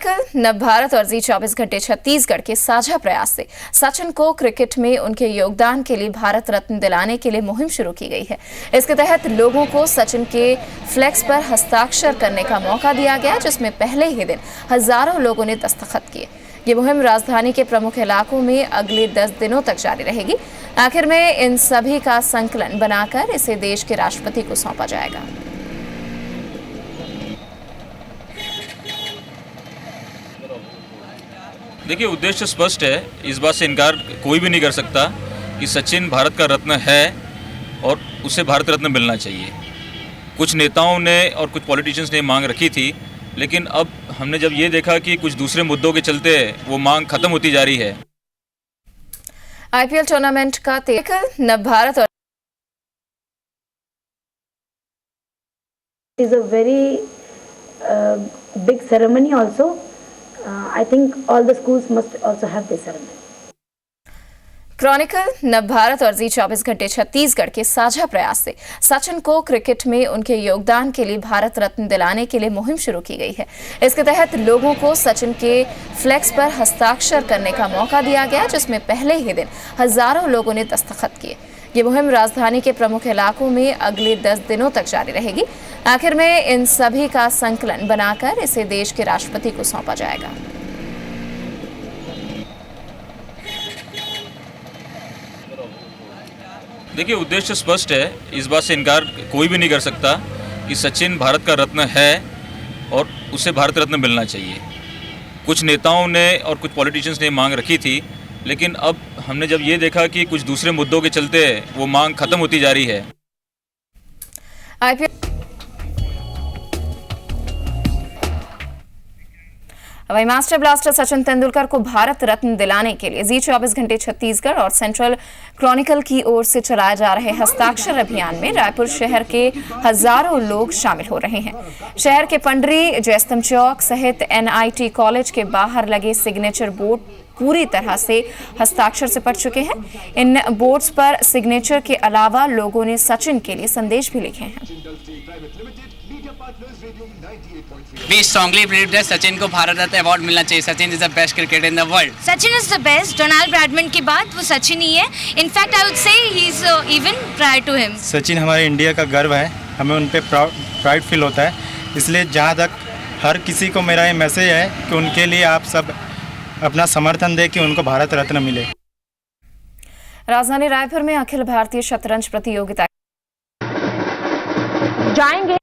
Chronicle Navbharat और जी 24 घंटे छत्तीसगढ़ के साझा प्रयास से सचिन को क्रिकेट में उनके योगदान के लिए भारत रत्न दिलाने के लिए मुहिम शुरू की गई है। इसके तहत लोगों को सचिन के फ्लेक्स पर हस्ताक्षर करने का मौका दिया गया, जिसमें पहले ही दिन हजारों लोगों ने दस्तखत किए। ये मुहिम राजधानी के प्रमुख इलाकों में अगले 10 दिनों तक जारी रहेगी। आखिर में इन सभी का संकलन बनाकर इसे देश के राष्ट्रपति को सौंपा जाएगा। देखिए, उद्देश्य स्पष्ट है। इस बात से इनकार कोई भी नहीं कर सकता कि सचिन भारत का रत्न है और उसे भारत रत्न मिलना चाहिए। कुछ नेताओं ने और कुछ पॉलिटिशियंस ने मांग रखी थी, लेकिन अब हमने जब ये देखा कि कुछ दूसरे मुद्दों के चलते वो मांग खत्म होती जा रही है। आईपीएल टूर्नामेंट का नवभारत और is a very big ceremony also. I think all the schools must also have this ceremony. Chronicle Navbharat और जी 24 घंटे छत्तीसगढ़ के साझा प्रयास से सचिन को क्रिकेट में उनके योगदान के लिए भारत रत्न दिलाने के लिए मुहिम शुरू की गई है। इसके तहत लोगों को सचिन के फ्लेक्स पर हस्ताक्षर करने का मौका दिया गया, जिसमें पहले ही दिन हजारों लोगों ने दस्तखत किए। ये मुहिम राजधानी के प्रमुख इलाकों में अगले 10 दिनों तक जारी रहेगी। आखिर में इन सभी का संकलन बनाकर इसे देश के राष्ट्रपति को सौंपा जाएगा। देखिए, उद्देश्य स्पष्ट है। इस बात से इनकार कोई भी नहीं कर सकता कि सचिन भारत का रत्न है और उसे भारत रत्न मिलना चाहिए। कुछ नेताओं ने और कुछ पॉलिटिशियंस ने मांग रखी थी, लेकिन अब हमने जब ये देखा कि कुछ दूसरे मुद्दों के चलते वो मांग खत्म होती जा रही है। वहीं मास्टर ब्लास्टर सचिन तेंदुलकर को भारत रत्न दिलाने के लिए जी 24 घंटे छत्तीसगढ़ और सेंट्रल क्रॉनिकल की ओर से चलाए जा रहे हस्ताक्षर अभियान में रायपुर शहर के हजारों लोग शामिल हो रहे हैं। शहर के पंडरी, जयस्तंभ चौक सहित एनआईटी कॉलेज के बाहर लगे सिग्नेचर बोर्ड पूरी तरह से हस्ताक्षर से पढ़ चुके हैं। इन बोर्ड्स पर सिग्नेचर के अलावा लोगों ने सचिन के लिए संदेश भी लिखे हैं। We strongly believe that Sachin को भारत रत्न अवार्ड मिलना चाहिए। Sachin is the best cricketer in the world. Sachin is the best. Donald Bradman के बाद वो सचिन ही है। In fact I would say he is even prior to him. Sachin हमारे इंडिया का गर्व है, हमें उन पे प्राइड फील होता है। इसलिए जहाँ तक हर किसी को मेरा ये मैसेज है कि उनके लिए आप सब अपना समर्थन दें कि उनको भारत रत्न मिले। राजधानी रायपुर में अखिल भारतीय शतरंज प्रतियोगिता जाएंगे।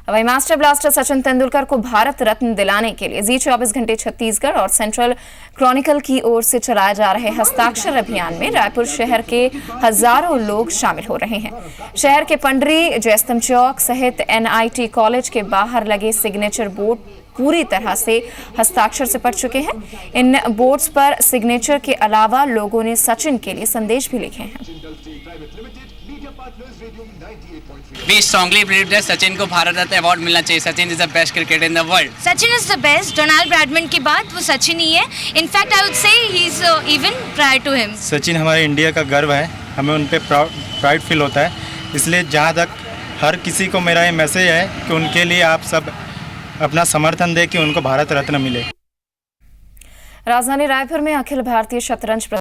वहीं मास्टर ब्लास्टर सचिन तेंदुलकर को भारत रत्न दिलाने के लिए जी 24 घंटे छत्तीसगढ़ और सेंट्रल क्रॉनिकल की ओर से चलाए जा रहे हस्ताक्षर अभियान में रायपुर शहर के हजारों लोग शामिल हो रहे हैं। शहर के पंडरी, जयस्तंभ चौक सहित एनआईटी कॉलेज के बाहर लगे सिग्नेचर बोर्ड पूरी तरह से हस्ताक्षर से पढ़ चुके हैं। इन बोर्ड्स पर सिग्नेचर के अलावा लोगों ने सचिन के लिए संदेश भी लिखे हैं। We strongly believe that Sachin को भारत रत्न अवार्ड मिलना चाहिए। Sachin is the best cricketer in the world. Sachin is the best. Donald Bradman के बाद वो सचिन ही है। In fact I would say he is even prior to him. Sachin हमारे इंडिया का गर्व है, हमें उन पे प्राइड फील होता है। इसलिए जहाँ तक हर किसी को मेरा ये मैसेज है कि उनके लिए आप सब अपना समर्थन दें कि उनको भारत रत्न मिले। राजधानी रायपुर में अखिल भारतीय शतरंज